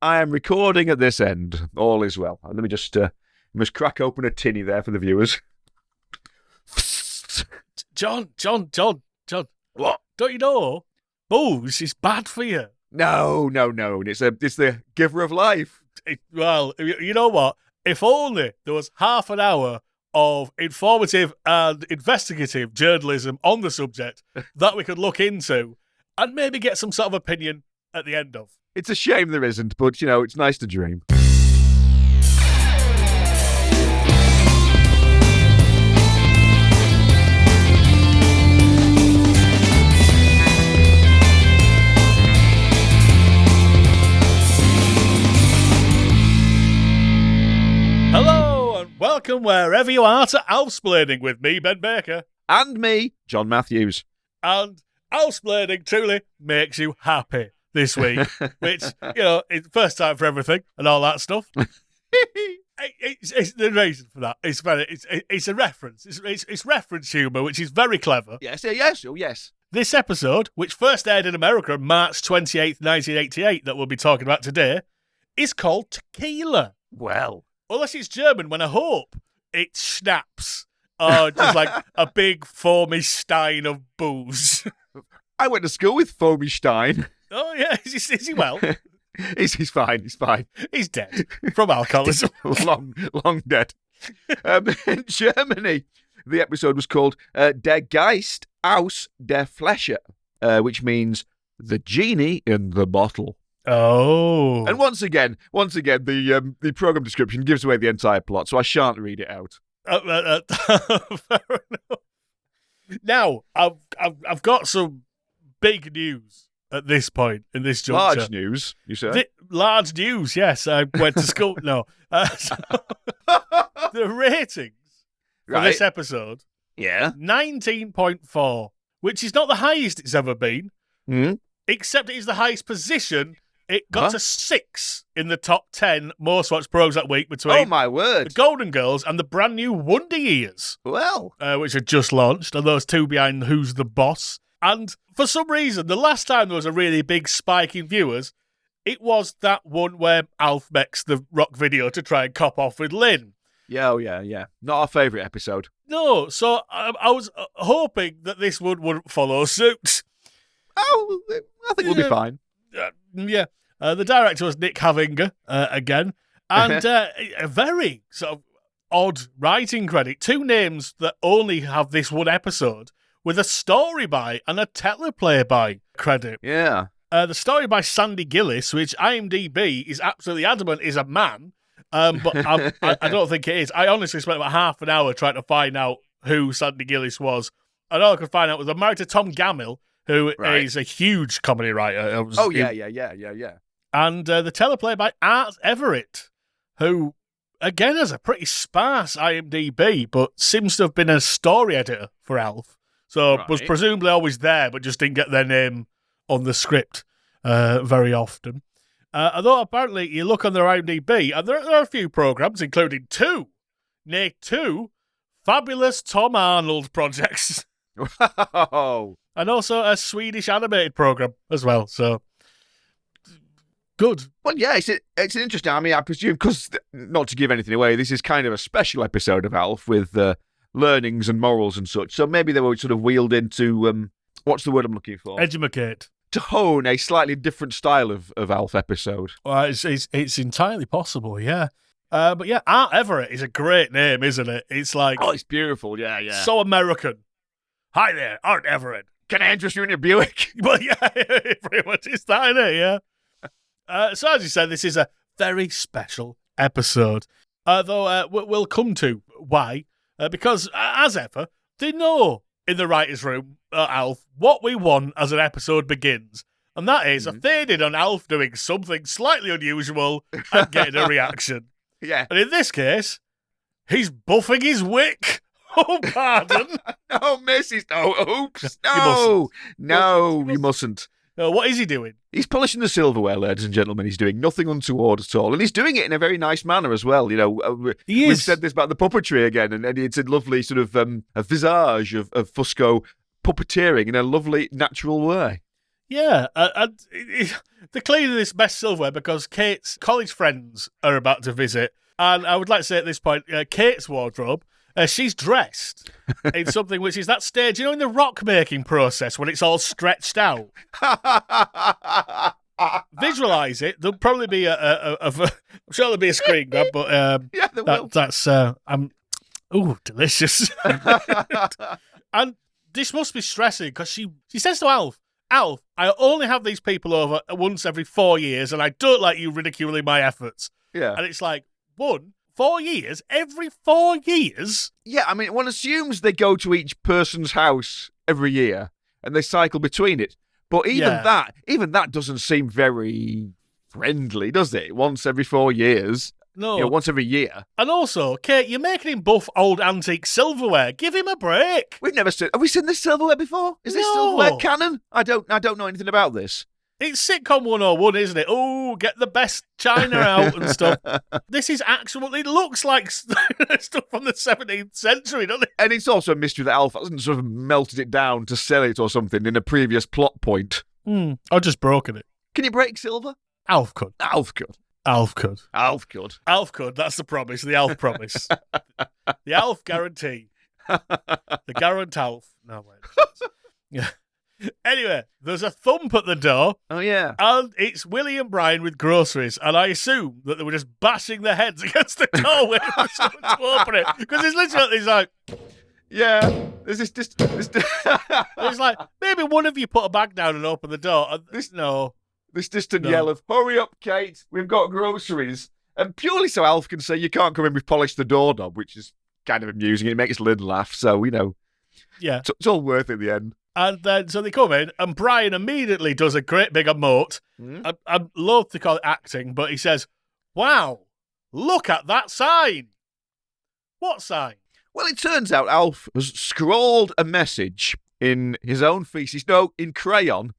I am recording at this end. All is well. Let me just crack open a tinny there for the viewers. John. What? Don't you know? Booze is bad for you. No. It's the giver of life. Well, you know what? If only there was half an hour of informative and investigative journalism on the subject that we could look into and maybe get some sort of opinion at the end of. It's a shame there isn't, but, it's nice to dream. Hello and welcome wherever you are to Elfsplaining with me, Ben Baker. And me, John Matthews. And Elfsplaining truly makes you happy this week, which, it's first time for everything and all that stuff. It's the reason for that. It's a reference. It's reference humour, which is very clever. Yes. Oh, yes. This episode, which first aired in America on March 28th, 1988, that we'll be talking about today, is called Tequila. Well. Unless it's German, when I hope it snaps. Oh, just like a big foamy stein of booze. I went to school with Foamy Stein. Oh, yeah. Is he well? He's fine. He's dead from alcoholism. long dead. In Germany, the episode was called Der Geist aus der Flasche, which means the genie in the bottle. Oh. And once again, the program description gives away the entire plot, so I shan't read it out. Fair enough. Now, I've got some big news at this point in this juncture. Large news, you say? Large news, yes. I went to school. No. The ratings for this episode, 19.4, which is not the highest it's ever been, except it is the highest position. It got to 6 in the top 10 most watched programs that week between oh my word, the Golden Girls and the brand new Wonder Years. Well, which had just launched, and those two behind Who's the Boss. And for some reason, the last time there was a really big spike in viewers, it was that one where Alf makes the rock video to try and cop off with Lynn. Yeah. Not our favourite episode. No, so I was hoping that this one wouldn't follow suit. Oh, I think we'll be fine. The director was Nick Havinger, again, and a very sort of odd writing credit. 2 names that only have this one episode, with a story by and a teleplay by credit. Yeah. The story by Sandy Gillis, which IMDb is absolutely adamant is a man, but I don't think it is. I honestly spent about half an hour trying to find out who Sandy Gillis was, and all I could find out was I'm married to Tom Gammill, who is a huge comedy writer. Yeah. And the teleplay by Art Everett, who, again, has a pretty sparse IMDb, but seems to have been a story editor for Alf. So was presumably always there, but just didn't get their name on the script very often. Although apparently you look on their IMDb, and there are a few programs, including 2 fabulous Tom Arnold projects. Wow. And also a Swedish animated program as well. So good. Well, yeah, it's an interesting. I mean, I presume, because not to give anything away, this is kind of a special episode of Alf with learnings and morals and such. So maybe they were sort of wheeled into what's the word I'm looking for? Educate. To hone a slightly different style of Alf episode. Well, it's entirely possible, yeah. But yeah, Art Everett is a great name, isn't it? It's like, oh, it's beautiful, yeah. So American. Hi there, Art Everett. Can I interest you in your Buick? Well, yeah, it pretty much is that, isn't it? Yeah. So as you said, this is a very special episode. Though we'll come to why. Because, as ever, they know in the writer's room, Alf, what we want as an episode begins. And that is a faded on Alf doing something slightly unusual and getting a reaction. Yeah. And in this case, he's buffing his wick. Oh, pardon. No, missus. No, oops. No. You mustn't. What is he doing? He's polishing the silverware, ladies and gentlemen. He's doing nothing untoward at all. And he's doing it in a very nice manner as well. We've said this about the puppetry again, and it's a lovely sort of a visage of Fusco puppeteering in a lovely, natural way. Yeah, and they're cleaning this best silverware because Kate's college friends are about to visit. And I would like to say at this point, Kate's wardrobe, she's dressed in something which is that stage, in the rock making process when it's all stretched out. Visualize it. There'll probably be I'm sure there'll be a screen grab, but yeah, there will. That's delicious. And this must be stressing because she says to Alf, I only have these people over once every 4 years, and I don't like you ridiculing my efforts. Yeah. And it's like, 4 years? Every 4 years? Yeah, I mean, one assumes they go to each person's house every year and they cycle between it. But even that doesn't seem very friendly, does it? Once every 4 years. No. Once every year. And also, Kate, you're making him buff old antique silverware. Give him a break. Have we seen this silverware before? Is this silverware canon? I don't know anything about this. It's sitcom 101, isn't it? Oh, get the best china out and stuff. This is it looks like stuff from the 17th century, doesn't it? And it's also a mystery that Alf hasn't sort of melted it down to sell it or something in a previous plot point. Or just broken it. Can you break silver? Alf could. Alf could. Alf could. Alf could. Alf could. That's the promise. The Alf promise. The Alf guarantee. The Garant Alf. No, wait. Yeah. Anyway, there's a thump at the door. Oh, yeah. And it's Willie and Brian with groceries. And I assume that they were just bashing their heads against the door waiting for someone to open it. Because it's literally, like... Yeah. There's this... It's like, maybe one of you put a bag down and open the door. And This distant yell of, hurry up, Kate, we've got groceries. And purely so Alf can say, you can't come in, we've polished the doorknob, which is kind of amusing. It makes Lynn laugh, so, Yeah. It's all worth it in the end. And then, so they come in, and Brian immediately does a great big emote. I'm loath to call it acting, but he says, wow, look at that sign. What sign? Well, it turns out Alf has scrawled a message in his own feces, in crayon,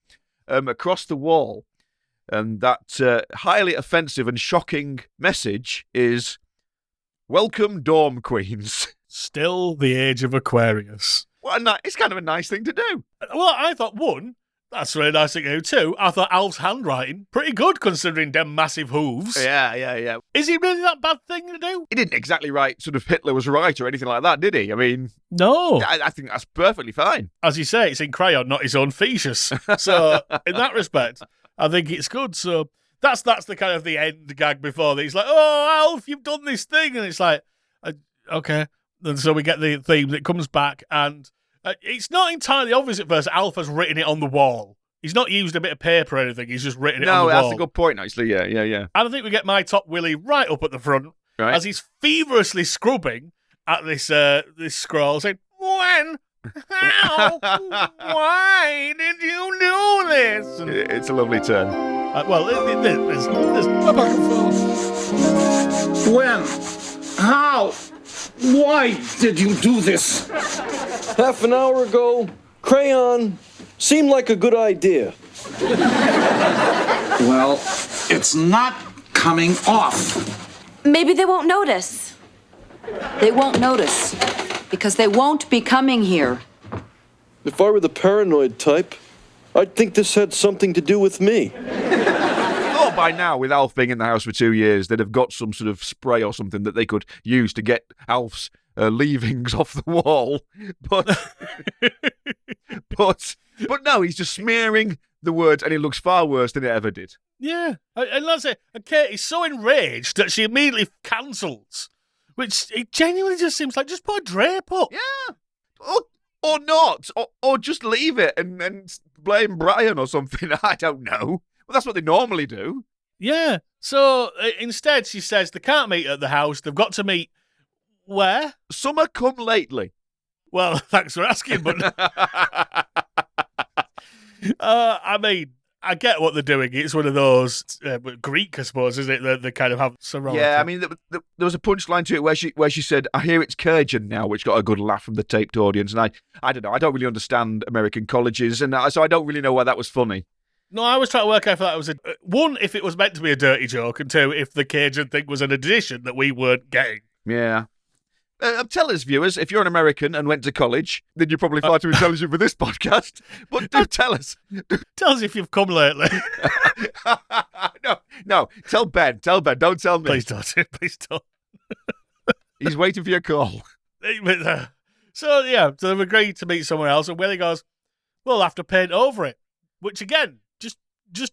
across the wall. And that highly offensive and shocking message is, welcome, dorm queens. Still the age of Aquarius. Well, it's kind of a nice thing to do. Well, I thought, that's a really nice thing to do, too. I thought Alf's handwriting, pretty good considering them massive hooves. Yeah. Is it really that bad thing to do? He didn't exactly write sort of Hitler was right or anything like that, did he? I mean... No. I think that's perfectly fine. As you say, it's in crayon, not his own feces. So, in that respect, I think it's good. So, that's the kind of the end gag before that. He's like, oh, Alf, you've done this thing. And it's like, okay. And so we get the theme that comes back, and it's not entirely obvious at first. Alf has written it on the wall. He's not used a bit of paper or anything. He's just written it on the wall. No, that's a good point, actually. Yeah. And I think we get my top Willie right up at the front as he's feverishly scrubbing at this scroll, saying, when? How? Why did you do this? And, it's a lovely turn. There's back and forth. When? How? Why did you do this? Half an hour ago, crayon seemed like a good idea. Well, it's not coming off. Maybe they won't notice. They won't notice because they won't be coming here. If I were the paranoid type, I'd think this had something to do with me. By now, with Alf being in the house for 2 years, they'd have got some sort of spray or something that they could use to get Alf's leavings off the wall. But no, he's just smearing the words, and it looks far worse than it ever did. Yeah, and that's it. And Kate is so enraged that she immediately cancels, which it genuinely just seems like just put a drape up. Yeah, or not, or just leave it and blame Brian or something. I don't know. Well, that's what they normally do. Yeah. So instead, she says they can't meet at the house. They've got to meet where? Summer come lately. Well, thanks for asking, but I mean, I get what they're doing. It's one of those Greek, I suppose, isn't it? They kind of have sorority. Yeah, I mean, there was a punchline to it where she said, "I hear it's Cajun now," which got a good laugh from the taped audience. And I don't know. I don't really understand American colleges, and so I don't really know why that was funny. No, I was trying to work out if that was one, if it was meant to be a dirty joke, and two, if the Cajun thing was an addition that we weren't getting. Yeah. Tell us, viewers, if you're an American and went to college, then you're probably far too intelligent for this podcast. But do tell us. Tell us if you've come lately. No. Tell Ben. Don't tell me. Please don't. He's waiting for your call. So they've agreed to meet somewhere else, and Willie goes, "We'll have to paint over it." Which again, just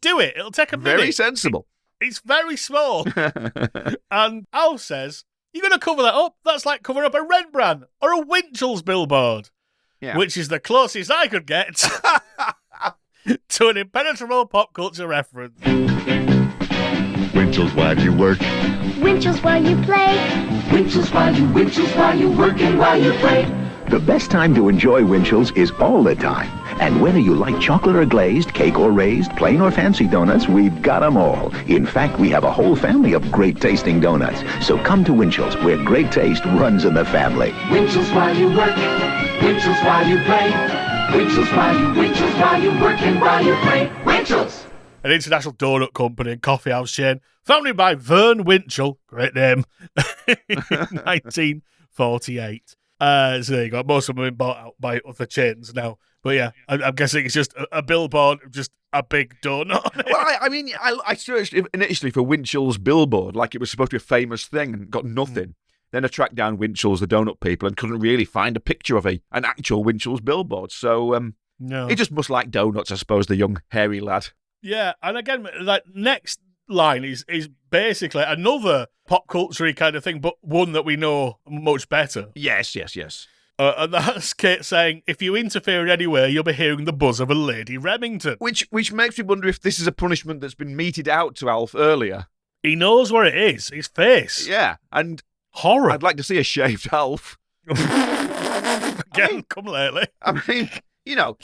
do it. It'll take a minute. Very sensible. It's very small. And Al says, "You're going to cover that up? That's like covering up a Rembrandt or a Winchell's billboard." Yeah. Which is the closest I could get to an impenetrable pop culture reference. Winchell's while you work. Winchell's while you play. Winchell's while you work and while you play. The best time to enjoy Winchell's is all the time. And whether you like chocolate or glazed, cake or raised, plain or fancy donuts, we've got them all. In fact, we have a whole family of great-tasting donuts. So come to Winchell's, where great taste runs in the family. Winchell's while you work. Winchell's while you play. Winchell's while you work and while you play. Winchell's. An international donut company and coffee house chain founded by Vern Winchell, great name, in 1948. So there you go. Most of them have been bought out by other chains now. But yeah, I'm guessing it's just a billboard, just a big donut. Well, I searched initially for Winchell's billboard, like it was supposed to be a famous thing, and got nothing. Then I tracked down Winchell's, the donut people, and couldn't really find a picture of an actual Winchell's billboard. So No. he just must like donuts, I suppose, the young, hairy lad. Yeah, and again, like next line is basically another pop culture kind of thing, but one that we know much better. Yes. And that's Kate saying, "If you interfere in any way, you'll be hearing the buzz of a Lady Remington." Which makes me wonder if this is a punishment that's been meted out to Alf earlier. He knows where it is. His face. Yeah, and Horror. I'd like to see a shaved Alf. Again, come lately. I mean, no,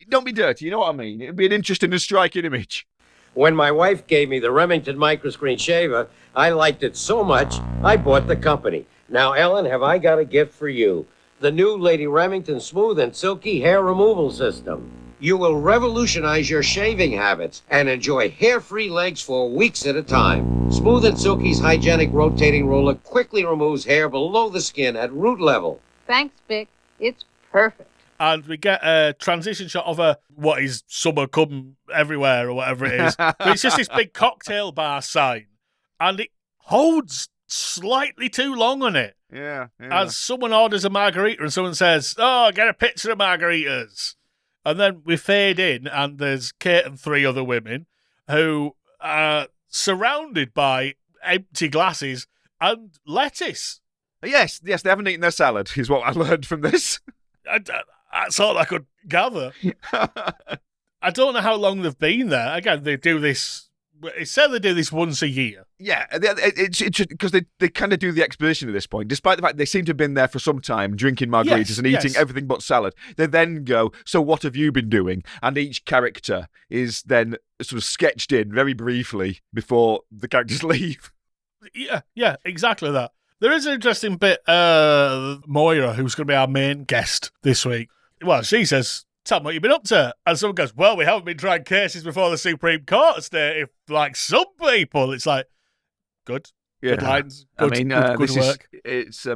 don't be dirty. You know what I mean? It'd be an interesting and striking image. When my wife gave me the Remington microscreen shaver, I liked it so much, I bought the company. Now, Ellen, have I got a gift for you? The new Lady Remington Smooth and Silky Hair Removal System. You will revolutionize your shaving habits and enjoy hair-free legs for weeks at a time. Smooth and Silky's hygienic rotating roller quickly removes hair below the skin at root level. Thanks, Vic. It's perfect. And we get a transition shot of what is summer come everywhere or whatever it is. But it's just this big cocktail bar sign. And it holds slightly too long on it. Yeah. As someone orders a margarita and someone says, "Oh, get a picture of margaritas." And then we fade in and there's Kate and three other women who are surrounded by empty glasses and lettuce. Yes, they haven't eaten their salad, is what I learned from this. That's all I could gather. I don't know how long they've been there. Again, they do this. It said they do this once a year. Yeah, it's because they kind of do the exposition at this point, despite the fact they seem to have been there for some time, drinking margaritas and eating everything but salad. They then go, "So what have you been doing?" And each character is then sort of sketched in very briefly before the characters leave. Yeah, exactly that. There is an interesting bit, Moira, who's going to be our main guest this week. Well, she says, "Tell me what you've been up to." And someone goes, "Well, we haven't been trying cases before the Supreme Court state, like some people." It's like, good lines. Good, I mean, good work. It's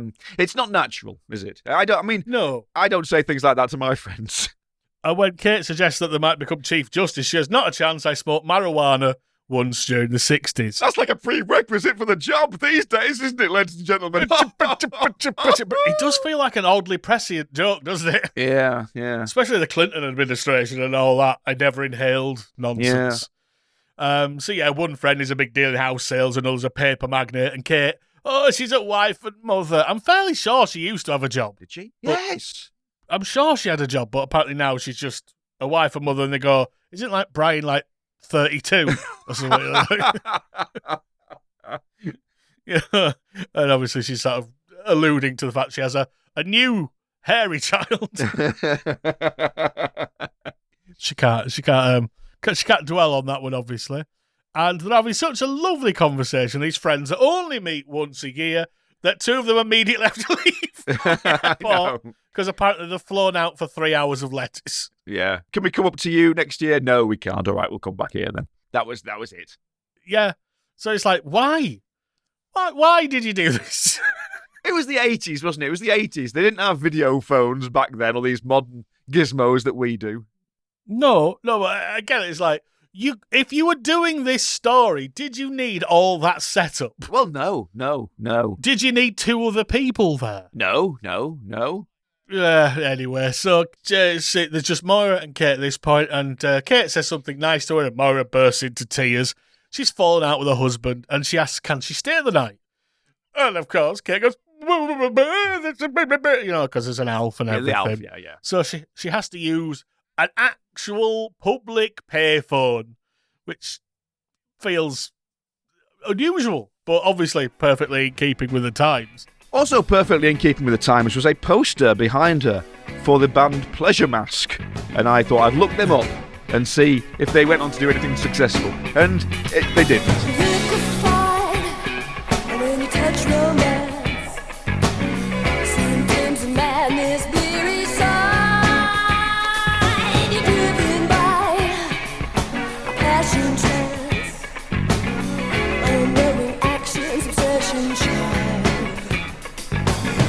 not natural, is it? No. I don't say things like that to my friends. And when Kate suggests that they might become Chief Justice, she has not a chance. I smoked marijuana once during the 60s. That's like a prerequisite for the job these days, isn't it, ladies and gentlemen? It does feel like an oddly prescient joke, doesn't it? Yeah. Especially the Clinton administration and all that. I never inhaled nonsense. So yeah, one friend is a big deal in house sales, another's a paper magnate, and Kate, she's a wife and mother. I'm fairly sure she used to have a job. Did she? But Yes. I'm sure she had a job, but apparently now she's just a wife and mother, and they go, "Isn't like Brian like 32 or something?" Yeah. And obviously she's sort of alluding to the fact she has a new hairy child. She can't dwell on that one, obviously. And they're having such a lovely conversation, these friends that only meet once a year, that two of them immediately have to leave. Because apparently they've flown out for 3 hours of lettuce. Yeah. Can we come up to you next year? No, we can't. All right, we'll come back here then. That was it. Yeah. So it's like, why? Why did you do this? It was the 80s, wasn't it? It was the 80s. They didn't have video phones back then, or these modern gizmos that we do. No, but again, it's like, if you were doing this story, did you need all that setup? Well, no. Did you need 2 other people there? No. Anyway, so there's just Maura and Kate at this point, and Kate says something nice to her, and Maura bursts into tears. She's fallen out with her husband, and she asks, can she stay the night? And of course, Kate goes, because there's an elf and everything. The elf, yeah. So she has to use an actual public payphone, which feels unusual, but obviously perfectly in keeping with the times. Also perfectly in keeping with the times was a poster behind her for the band Pleasure Mask, and I thought I'd look them up and see if they went on to do anything successful, and they didn't.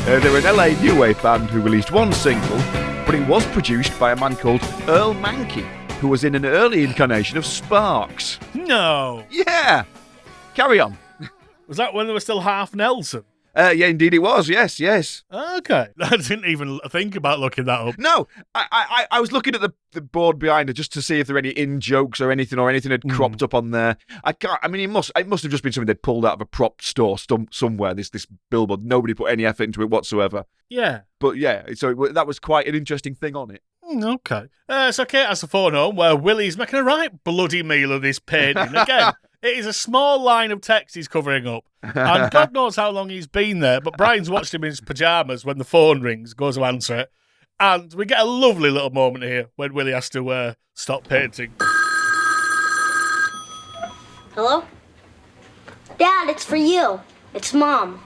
They're an LA new wave band who released one single, but it was produced by a man called Earl Mankey, who was in an early incarnation of Sparks. No. Yeah. Carry on. Was that when they were still half Nelson? Yeah, indeed it was. Yes. Okay. I didn't even think about looking that up. No, I was looking at the board behind it just to see if there were any in-jokes or anything had cropped up on there. It must have just been something they'd pulled out of a prop store somewhere, this billboard. Nobody put any effort into it whatsoever. Yeah. But yeah, so that was quite an interesting thing on it. Okay. So Kate has the phone home where Willie's making a right bloody meal of this painting. Again, it is a small line of text he's covering up. And God knows how long he's been there, but Brian's watched him in his pyjamas when the phone rings, goes to answer it. And we get a lovely little moment here when Willie has to stop painting. Hello? Dad, it's for you. It's Mom.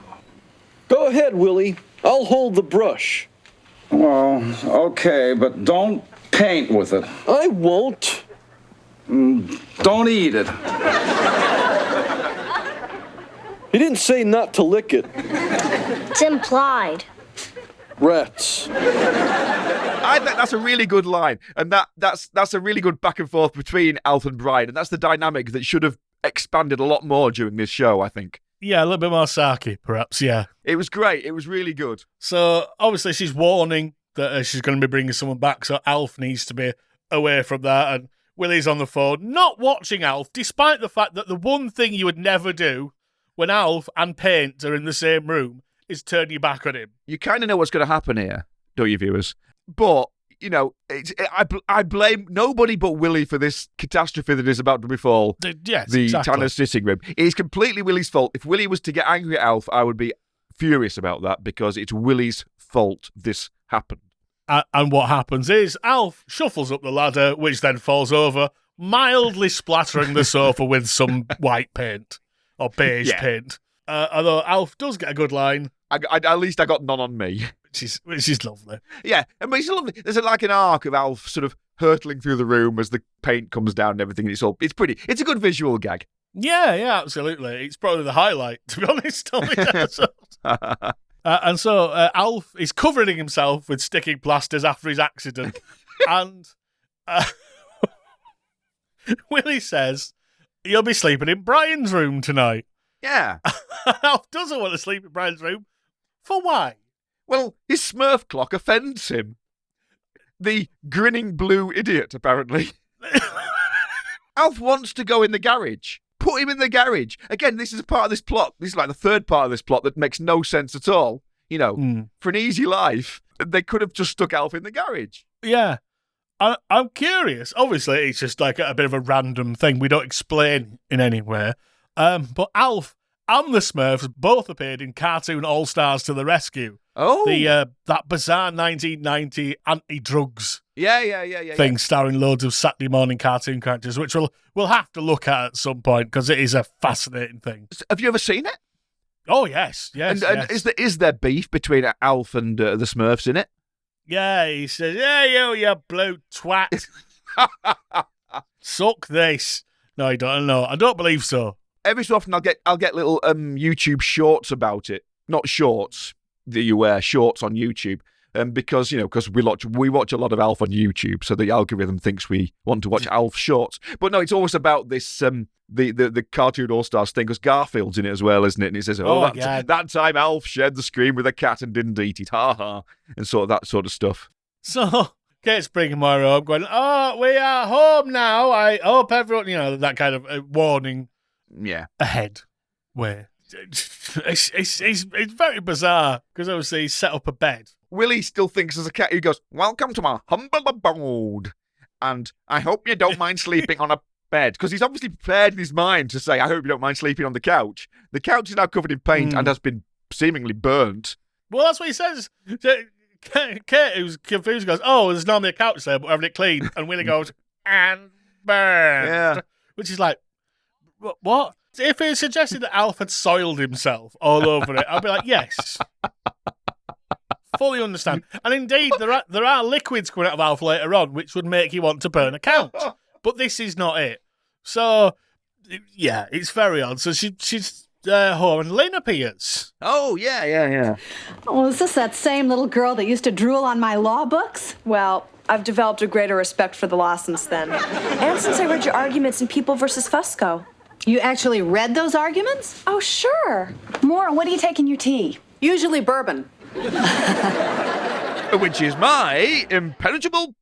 Go ahead, Willie. I'll hold the brush. Well, okay, but don't paint with it. I won't. Don't eat it. He didn't say not to lick it. It's implied. Rats. I think that's a really good line, and that's a really good back and forth between Alf and Brian, and that's the dynamic that should have expanded a lot more during this show, I think. Yeah, a little bit more sarky, perhaps, yeah. It was great. It was really good. So, obviously, she's warning that she's going to be bringing someone back, so Alf needs to be away from that, and Willie's on the phone, not watching Alf, despite the fact that the one thing you would never do when Alf and Paint are in the same room is turn your back on him. You kind of know what's going to happen here, don't you, viewers? But, I blame nobody but Willie for this catastrophe that is about to befall Tanner's sitting room. It is completely Willie's fault. If Willie was to get angry at Alf, I would be furious about that because it's Willie's fault this happened. And what happens is Alf shuffles up the ladder, which then falls over, mildly splattering the sofa with some white paint or beige paint. Although Alf does get a good line. At least I got none on me. Which is lovely. Yeah, I mean, it's lovely. There's like an arc of Alf sort of hurtling through the room as the paint comes down and everything. It's pretty. It's a good visual gag. Yeah, absolutely. It's probably the highlight, to be honest, on this episode. And so Alf is covering himself with sticking plasters after his accident. And Willie says, "You'll be sleeping in Brian's room tonight." Yeah. Alf doesn't want to sleep in Brian's room. For why? Well, his Smurf clock offends him. The grinning blue idiot, apparently. Alf wants to go in the garage. Put him in the garage. Again, this is a part of this plot. This is like the third part of this plot that makes no sense at all. For an easy life, they could have just stuck Alf in the garage. Yeah. I'm curious. Obviously, it's just like a bit of a random thing. We don't explain in any way. But Alf and the Smurfs both appeared in Cartoon All-Stars to the Rescue. Oh. That bizarre 1990 anti-drugs thing thing starring loads of Saturday morning cartoon characters, which we'll have to look at some point because it is a fascinating thing. Have you ever seen it? Oh, yes. And is there beef between Alf and the Smurfs in it? Yeah, he says, "Yeah, you blue twat. Suck this." No, I don't know. I don't believe so. Every so often I'll get little YouTube shorts about it. Not shorts, that you wear shorts on YouTube. Because we watch a lot of Alf on YouTube, so the algorithm thinks we want to watch Alf shorts. But no, it's always about this the cartoon All Stars thing, because Garfield's in it as well, isn't it? And it says, that time Alf shared the screen with a cat and didn't eat it, ha ha, and that sort of stuff. So Kate's bringing Maura home, going, "Oh, we are home now. I hope everyone," that kind of warning. Yeah, ahead way. It's very bizarre because obviously he's set up a bed. Willie still thinks as a cat, he goes, "Welcome to my humble abode, and I hope you don't mind sleeping on a bed," because he's obviously prepared in his mind to say, "I hope you don't mind sleeping on the couch." The couch is now covered in paint and has been seemingly burnt. Well, that's what he says. Kate, who's confused, goes, "Oh, there's normally a couch there, but we're having it clean." And Willie goes, "And burned." Yeah. Which is like, what? If it suggested that Alf had soiled himself all over it, I'd be like, yes. Fully understand. And indeed, there are liquids coming out of Alf later on, which would make you want to burn a couch. But this is not it. So, yeah, it's very odd. So she's home, and Lynn appears. Oh, yeah. Oh, is this that same little girl that used to drool on my law books? Well, I've developed a greater respect for the law since then. And since I read your arguments in People versus Fusco. You actually read those arguments? Oh, sure. Maura, what do you take in your tea? Usually bourbon. Which is my impenetrable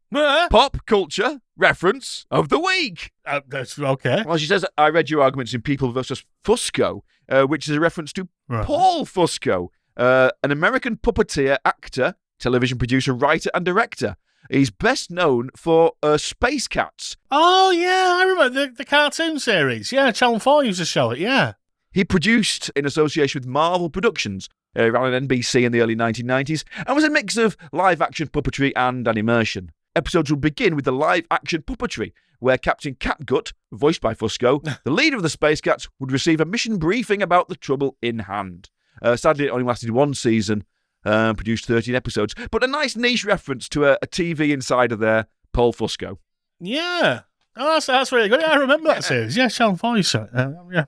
pop culture reference of the week. That's okay. Well, she says, "I read your arguments in People versus Fusco," which is a reference to Paul Fusco, an American puppeteer, actor, television producer, writer, and director. He's best known for Space Cats. Oh, yeah, I remember the cartoon series. Yeah, Channel 4 used to show it, yeah. He produced in association with Marvel Productions, ran on NBC in the early 1990s, and was a mix of live-action puppetry and animation. Episodes would begin with the live-action puppetry, where Captain Catgut, voiced by Fusco, the leader of the Space Cats, would receive a mission briefing about the trouble in hand. Sadly, it only lasted one season, produced 13 episodes, but a nice niche reference to a TV insider there, Paul Fusco. Yeah. Oh, that's really good. Yeah, I remember that series. Yeah, Channel 4 used to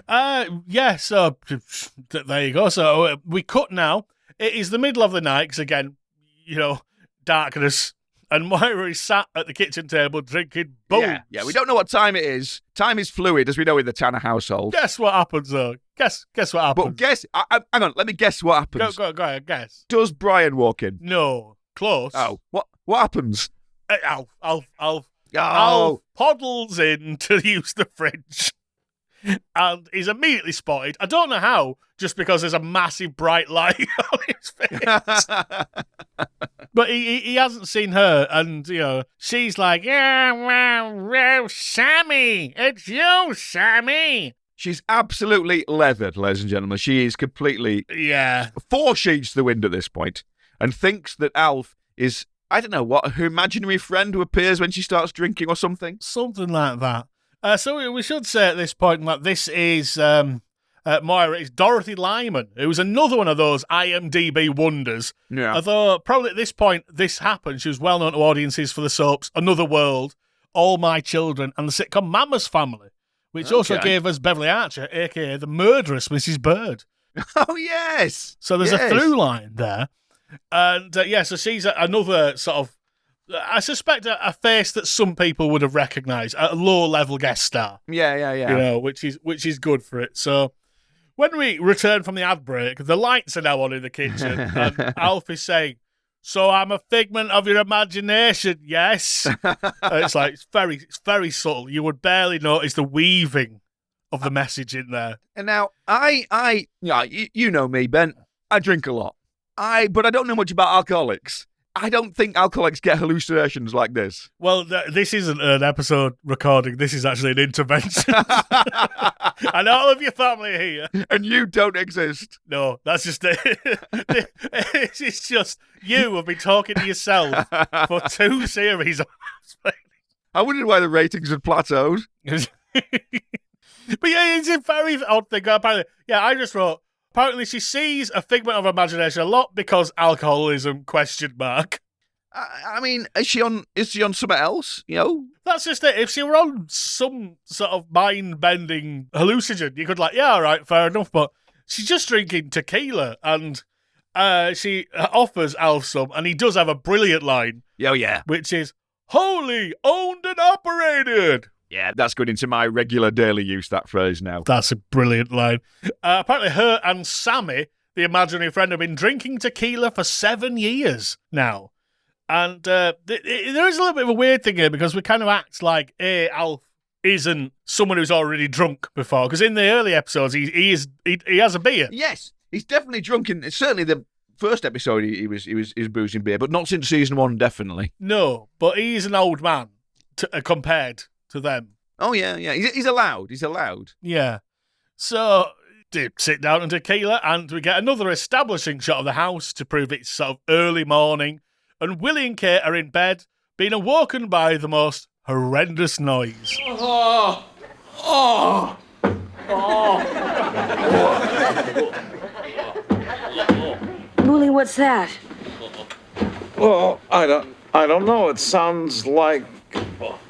it. Yeah, so there you go. So we cut now. It is the middle of the night, because again, darkness. And Maura is sat at the kitchen table drinking booze. Yeah, we don't know what time it is. Time is fluid, as we know in the Tanner household. Guess what happens, though? Guess what happens. But hang on, let me guess what happens. Go ahead, guess. Does Brian walk in? No. Close. Oh, what happens? Alf poddles in to use the fridge. And he's immediately spotted. I don't know how, just because there's a massive bright light on his face. But he hasn't seen her, and, she's like, "Yeah, well, Sammy, it's you, Sammy." She's absolutely leathered, ladies and gentlemen. She is completely... Yeah. 4 sheets to the wind at this point, and thinks that Alf is, I don't know what, her imaginary friend who appears when she starts drinking or something. Something like that. So we should say at this point that this is Maura. It's Dorothy Lyman, who's another one of those IMDb wonders. Yeah. Although probably at this point this happened, she was well known to audiences for the soaps Another World, All My Children, and the sitcom Mama's Family, which also gave us Beverly Archer, aka the murderous Mrs. Bird. Oh yes. So there's a through line there, and so she's another sort of. I suspect a face that some people would have recognised, a low-level guest star. Yeah. Which is good for it. So when we return from the ad break, the lights are now on in the kitchen, and Alf is saying, "So I'm a figment of your imagination, yes." It's very subtle. You would barely notice the weaving of the message in there. And now you know me, Ben. I drink a lot. But I don't know much about alcoholics. I don't think alcoholics get hallucinations like this. Well, this isn't an episode recording. This is actually an intervention. And all of your family are here. And you don't exist. No, that's just it. It's just you have been talking to yourself for 2 series. I wondered why the ratings had plateaued. But yeah, it's a very odd thing. Apparently, I just wrote, apparently she sees a figment of imagination a lot because alcoholism, ? I mean, is she on something else, That's just it. If she were on some sort of mind-bending hallucinogen, you could all right, fair enough, but she's just drinking tequila, and she offers Alf some, and he does have a brilliant line. Oh, yeah. Which is, wholly owned and operated. Yeah, that's going into my regular daily use, that phrase now. That's a brilliant line. Apparently her and Sammy, the imaginary friend, have been drinking tequila for 7 years now. And there is a little bit of a weird thing here because we kind of act like Alf isn't someone who's already drunk before. Because in the early episodes, he has a beer. Yes, he's definitely drunk. Certainly the first episode he was boozing beer, but not since season 1, definitely. No, but he's an old man compared to them. Oh, yeah. He's allowed. He's allowed. Yeah. So they sit down on tequila, and we get another establishing shot of the house to prove it's sort of early morning. And Willie and Kate are in bed, being awoken by the most horrendous noise. Willie, what's that? Well, I don't know. It sounds like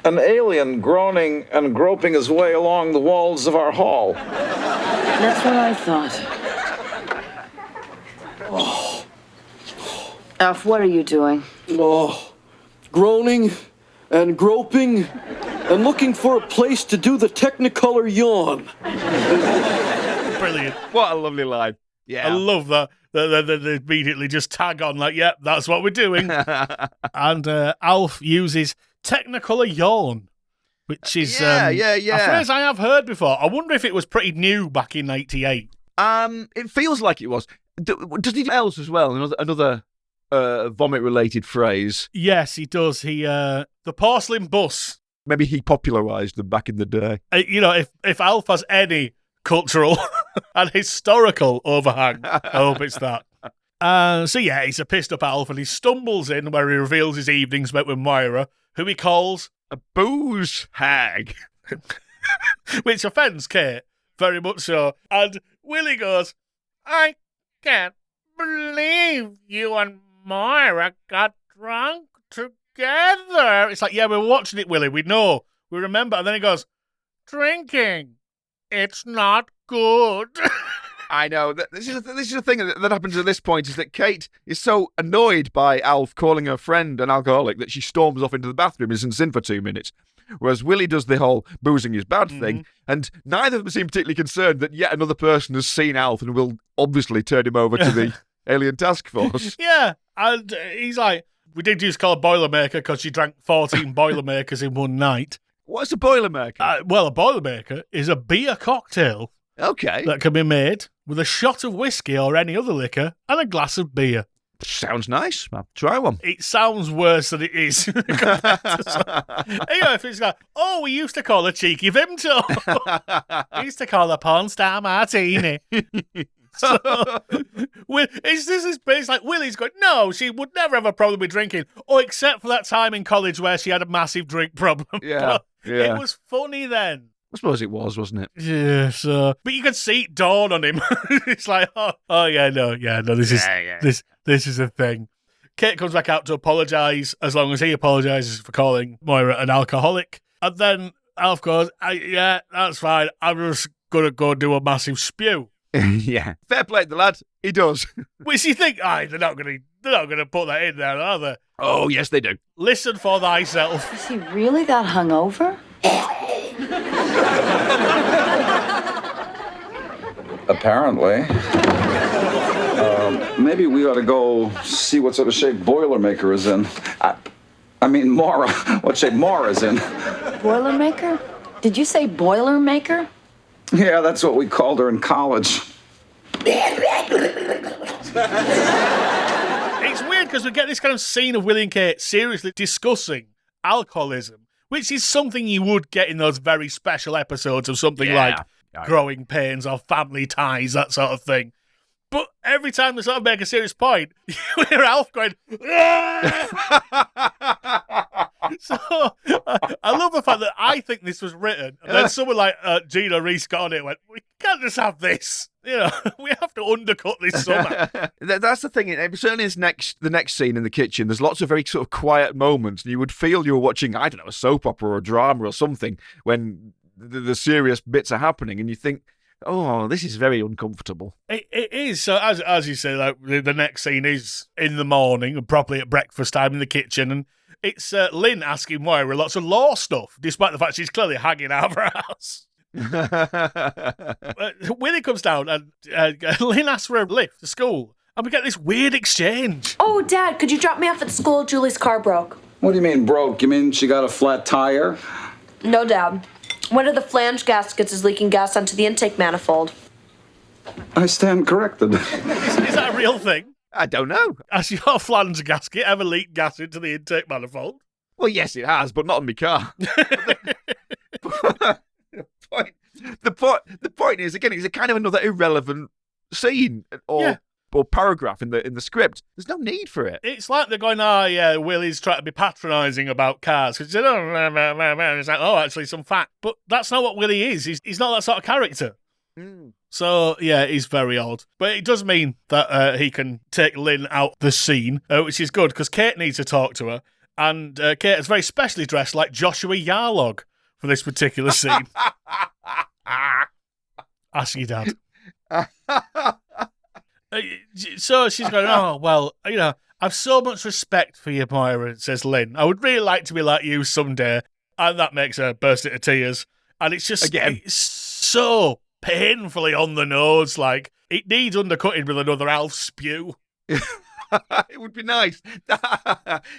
an alien groaning and groping his way along the walls of our hall. That's what I thought. Alf, what are you doing? Groaning and groping and looking for a place to do the Technicolor yawn. Brilliant. What a lovely line. Yeah. I love that. They immediately just tag on like, yep, that's what we're doing. And Alf uses Technicolor yawn, which is a phrase I have heard before. I wonder if it was pretty new back in 98. It feels like it was. Does he do else as well? Another vomit-related phrase. Yes, he does. The porcelain bus. Maybe he popularised them back in the day. If Alf has any cultural and historical overhang, I hope it's that. He's a pissed up Alf, and he stumbles in where he reveals his evenings met with Maura, who he calls a booze hag. Which offends Kate, very much so. And Willie goes, I can't believe you and Maura got drunk together. It's like, yeah, we were watching it, Willie. We know. We remember. And then he goes, drinking. It's not good. I know. This is the thing that happens at this point, is that Kate is so annoyed by Alf calling her friend an alcoholic that she storms off into the bathroom and isn't in for 2 minutes. Whereas Willie does the whole boozing is bad thing, and neither of them seem particularly concerned that yet another person has seen Alf and will obviously turn him over to the alien task force. Yeah, and he's like, we did use call a Boilermaker because she drank 14 Boilermakers in one night. What's a Boilermaker? Well, a Boilermaker is a beer cocktail. Okay. That can be made with a shot of whiskey or any other liquor and a glass of beer. Sounds nice. I'll try one. It sounds worse than it is. If it's like, we used to call a cheeky Vimto. We used to call a porn star martini. So, it's like Willie's going, no, she would never have a problem with drinking. Except for that time in college where she had a massive drink problem. Yeah. It was funny then. I suppose it was, wasn't it? Yeah, but you could see it dawn on him. It's like, this is a thing. Kate comes back out to apologise, as long as he apologises for calling Maura an alcoholic. And then Alf goes, yeah, that's fine. I'm just going to go do a massive spew. Yeah. Fair play to the lad. He does. Which you think, they're not going to put that in there, are they? Oh, yes, they do. Listen for thyself. Is he really that hungover? Apparently. Maybe we ought to go see what sort of shape Boilermaker is in. I mean, Maura. What shape Maura's in. Boilermaker? Did you say Boilermaker? Yeah, that's what we called her in college. It's weird because we get this kind of scene of Willie and Kate seriously discussing alcoholism, which is something you would get in those very special episodes of something like Growing Pains or Family Ties, that sort of thing. But every time they sort of make a serious point, you hear Alf going, So I love the fact that I think this was written, and then someone like Gina Reese got on it and went, we can't just have this. We have to undercut this somehow. That's the thing. Certainly, the next scene in the kitchen, there's lots of very sort of quiet moments, and you would feel you were watching, I don't know, a soap opera or a drama or something when the serious bits are happening, and you think Oh, this is very uncomfortable. It is. So as you say, like the next scene is in the morning, probably at breakfast time in the kitchen, and it's Lynn asking Moira lots of law stuff, despite the fact she's clearly hanging out of her house. Willie comes down and Lynn asks for a lift to school, and we get this weird exchange. Oh, Dad, could you drop me off at school? Julie's car broke. What do you mean broke? You mean she got a flat tire? No, Dad. One of the flange gaskets is leaking gas onto the intake manifold. I stand corrected. Is that a real thing? I don't know. Has your flange gasket ever leaked gas into the intake manifold? Well, yes, it has, but not on my car. The point is, again, it's a kind of another irrelevant scene or paragraph in the script. There's no need for it. It's like they're going, oh, yeah, Willie's trying to be patronising about cars. Because it's like, oh, actually, some fact. But that's not what Willie is. He's not that sort of character. So, yeah, he's very odd. But it does mean that he can take Lynn out the scene, which is good, because Kate needs to talk to her. And Kate is very specially dressed like Joshua Yarlog for this particular scene. Ask your dad. So she's going, oh, well, I've so much respect for you, Moira, says Lynn. I would really like to be like you someday. And that makes her burst into tears. And it's just it's so painfully on the nose. Like, it needs undercutting with another Alf spew. It would be nice.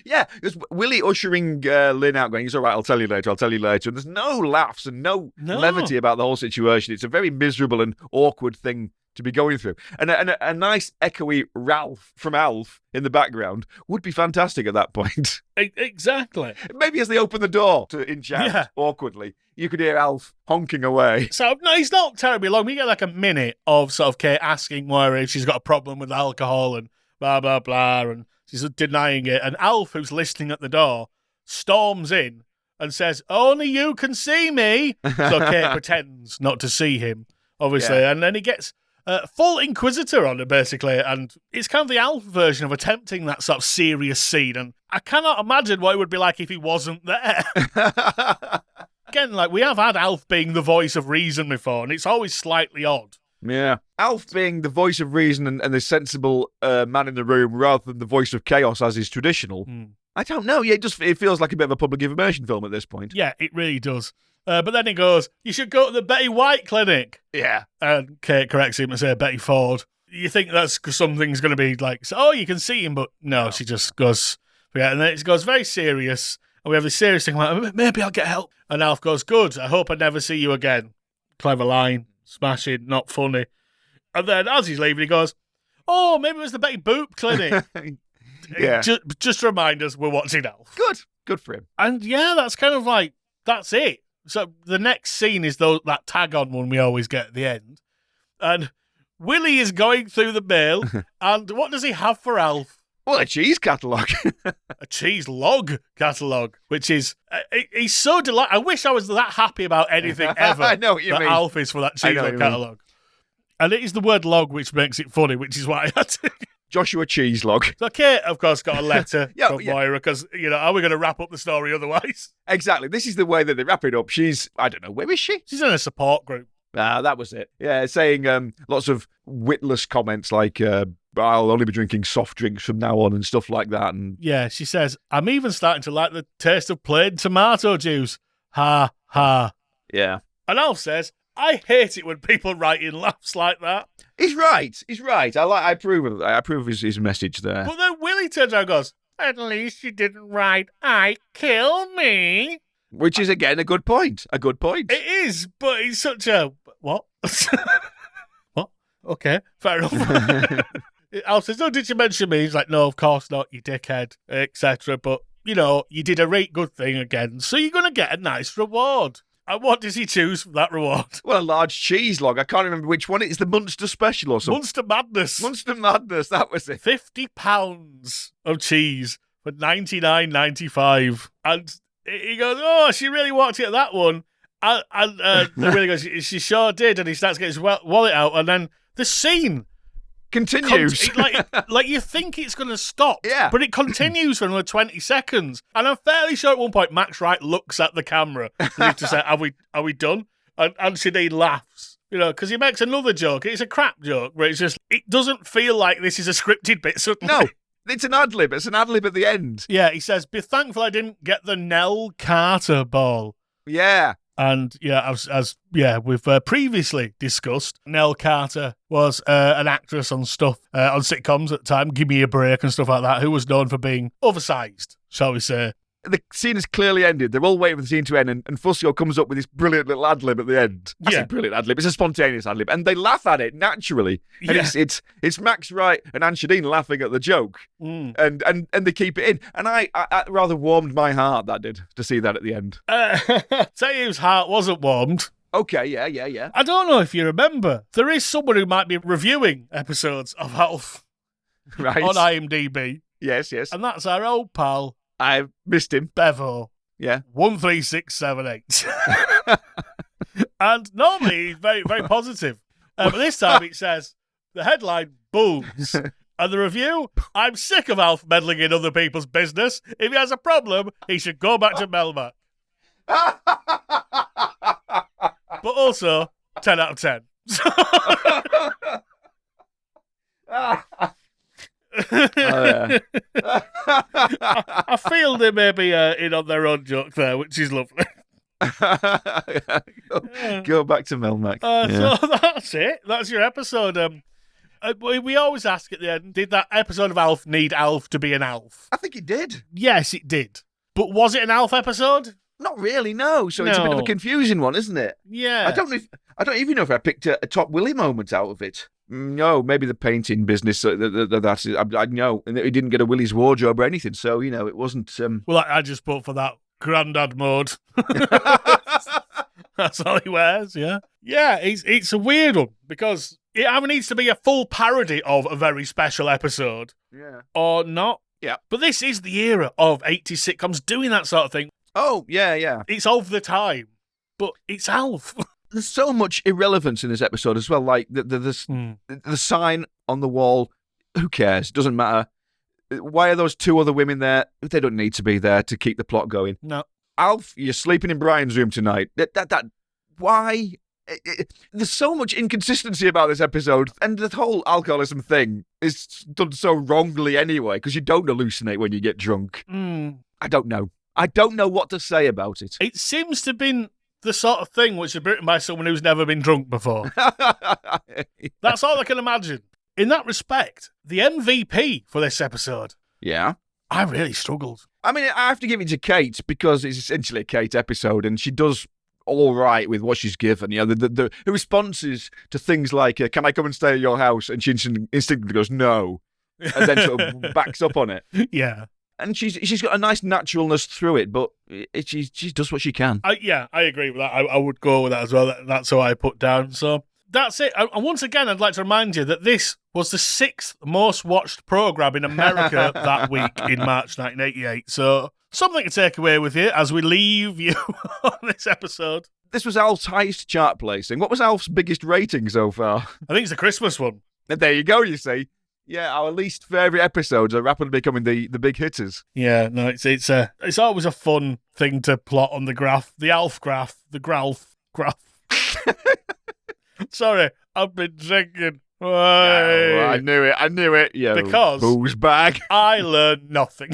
Yeah, because Willie ushering Lynn out going, it's all right, I'll tell you later. And there's no laughs and no levity about the whole situation. It's a very miserable and awkward thing to be going through. And a nice echoey Ralph from Alf in the background would be fantastic at that point. Exactly. Maybe as they open the door to inch out awkwardly, you could hear Alf honking away. So, no, it's not terribly long. We get like a minute of sort of Kate asking Moira if she's got a problem with alcohol and blah, blah, blah, and she's denying it. And Alf, who's listening at the door, storms in and says, only you can see me. So Kate pretends not to see him, obviously. Yeah. And then he gets full Inquisitor on her, basically. And it's kind of the Alf version of attempting that sort of serious scene. And I cannot imagine what it would be like if he wasn't there. Again, like, we have had Alf being the voice of reason before, and it's always slightly odd. Yeah. Alf being the voice of reason and the sensible man in the room rather than the voice of chaos as is traditional. I don't know. Yeah, it feels like a bit of a public information film at this point. Yeah, it really does. But then he goes, you should go to the Betty White clinic. Yeah. And Kate corrects him and says, Betty Ford. You think that's something's going to be like, oh, you can see him, but no, she just goes, yeah. And then it goes very serious. And we have this serious thing like, maybe I'll get help. And Alf goes, good, I hope I never see you again. Clever line. Smashing, not funny. And then as he's leaving, he goes, oh, maybe it was the Betty Boop clinic. Yeah. Just to remind us we're watching Alf. Good for him. And yeah, that's kind of like, that's it. So the next scene is that tag-on one we always get at the end. And Willie is going through the mail, and what does he have for Alf? Well, a cheese catalogue. A cheese log catalogue, which is, he's so delighted. I wish I was that happy about anything ever. I know what you mean. Alf is for that cheese log catalogue. And it is the word log which makes it funny, which is why I had to. Joshua Cheese Log. So Kate, of course, got a letter from Moira because, are we going to wrap up the story otherwise? Exactly. This is the way that they wrap it up. She's, I don't know, where is she? She's in a support group. That was it. Yeah, saying lots of witless comments like, I'll only be drinking soft drinks from now on and stuff like that. And yeah, she says, I'm even starting to like the taste of plain tomato juice. Ha, ha. Yeah. And Alf says, I hate it when people write in laughs like that. He's right. I approve of his message there. But then Willie turns around and goes, at least you didn't write, I kill me. Which is, again, a good point. It is, but it's such a... What? What? Okay, fair enough. Alf says, did you mention me? He's like, no, of course not, you dickhead, etc. But, you did a right good thing again, so you're going to get a nice reward. And what does he choose from that reward? Well, a large cheese log. I can't remember which one. It's the Munster Special or something. Munster Madness. Munster Madness, that was it. £50 of cheese for $99.95. And he goes, oh, she really walked at that one. And Willie goes, she sure did. And he starts getting his wallet out. And then the scene continues. Like you think it's going to stop. Yeah. But it continues for another 20 seconds. And I'm fairly sure at one point Max Wright looks at the camera as if to say, are we done? And Sinead laughs You know, because he makes another joke. It's a crap joke, but it doesn't feel like this is a scripted bit suddenly. No, it's an ad-lib. It's an ad-lib at the end. Yeah, he says, be thankful I didn't get the Nell Carter ball. Yeah. And yeah, as we've previously discussed, Nell Carter was an actress on sitcoms at the time, Give Me a Break and stuff like that, who was known for being oversized, shall we say. The scene has clearly ended. They're all waiting for the scene to end, and Fusco comes up with this brilliant little ad-lib at the end. I say brilliant ad-lib. It's a spontaneous ad-lib, and they laugh at it naturally. And it's Max Wright and Anne Shadeen laughing at the joke, and they keep it in. And I rather warmed my heart, that did, to see that at the end. Tell you whose heart wasn't warmed. Okay, yeah. I don't know if you remember, there is someone who might be reviewing episodes of Alf right. on IMDb. Yes. And that's our old pal, I missed him. Bevo. Yeah. 13678. And normally he's very, very positive. But this time it says, the headline, booms. And the review, I'm sick of Alf meddling in other people's business. If he has a problem, he should go back to Melmac. But also, 10 out of 10. I feel they may be in on their own joke there, which is lovely. Go back to Melmac. So that's it. That's your episode. We always ask at the end, did that episode of Alf need Alf to be an Alf? I think it did. Yes, it did. But was it an Alf episode? Not really, no. So it's a bit of a confusing one, isn't it? Yeah. I don't even know if I picked a top Willy moment out of it. No, maybe the painting business. I know, and he didn't get a Willy's wardrobe or anything. So it wasn't. Well, I just put for that Grandad mode. That's all he wears. Yeah. It's a weird one because it either needs to be a full parody of a very special episode, or not. Yeah. But this is the era of 80s sitcoms doing that sort of thing. Oh yeah. It's of the time, but it's Alf. There's so much irrelevance in this episode as well. Like the sign on the wall. Who cares? It doesn't matter. Why are those two other women there? They don't need to be there to keep the plot going. No. Alf, you're sleeping in Brian's room tonight. Why? There's so much inconsistency about this episode, and the whole alcoholism thing is done so wrongly anyway, because you don't hallucinate when you get drunk. I don't know. I don't know what to say about it. It seems to have been the sort of thing which is written by someone who's never been drunk before. That's all I can imagine. In that respect, the MVP for this episode. Yeah. I really struggled. I mean, I have to give it to Kate because it's essentially a Kate episode, and she does all right with what she's given. The responses to things like, can I come and stay at your house? And she instinctively goes, no. And then sort of backs up on it. Yeah. And she's got a nice naturalness through it, but she does what she can. I agree with that. I would go with that as well. That's how I put down. So that's it. And once again, I'd like to remind you that this was the 6th most watched programme in America that week in March 1988. So something to take away with you as we leave you on this episode. This was Alf's highest chart placing. What was Alf's biggest rating so far? I think it's the Christmas one. There you go, you see. Yeah, our least favourite episodes are rapidly becoming the big hitters. Yeah, no, it's always a fun thing to plot on the graph. The Alf graph. The Gralf graph. Sorry, I've been drinking. Yeah, I knew it. Yeah, because booze bag. I learned nothing.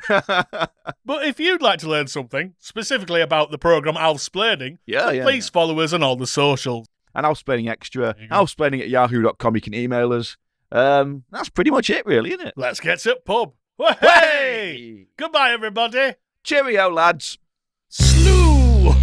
But if you'd like to learn something, specifically about the programme Alfsplaining, please follow us on all the socials. And Alfsplaining Extra, alfsplaining@yahoo.com. You can email us. That's pretty much it, really, isn't it? Let's get to pub. Hey! Goodbye, everybody. Cheerio, lads. Slew!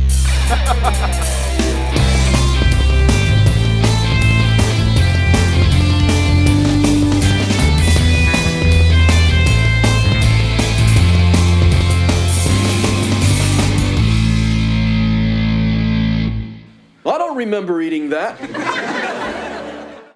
I don't remember eating that.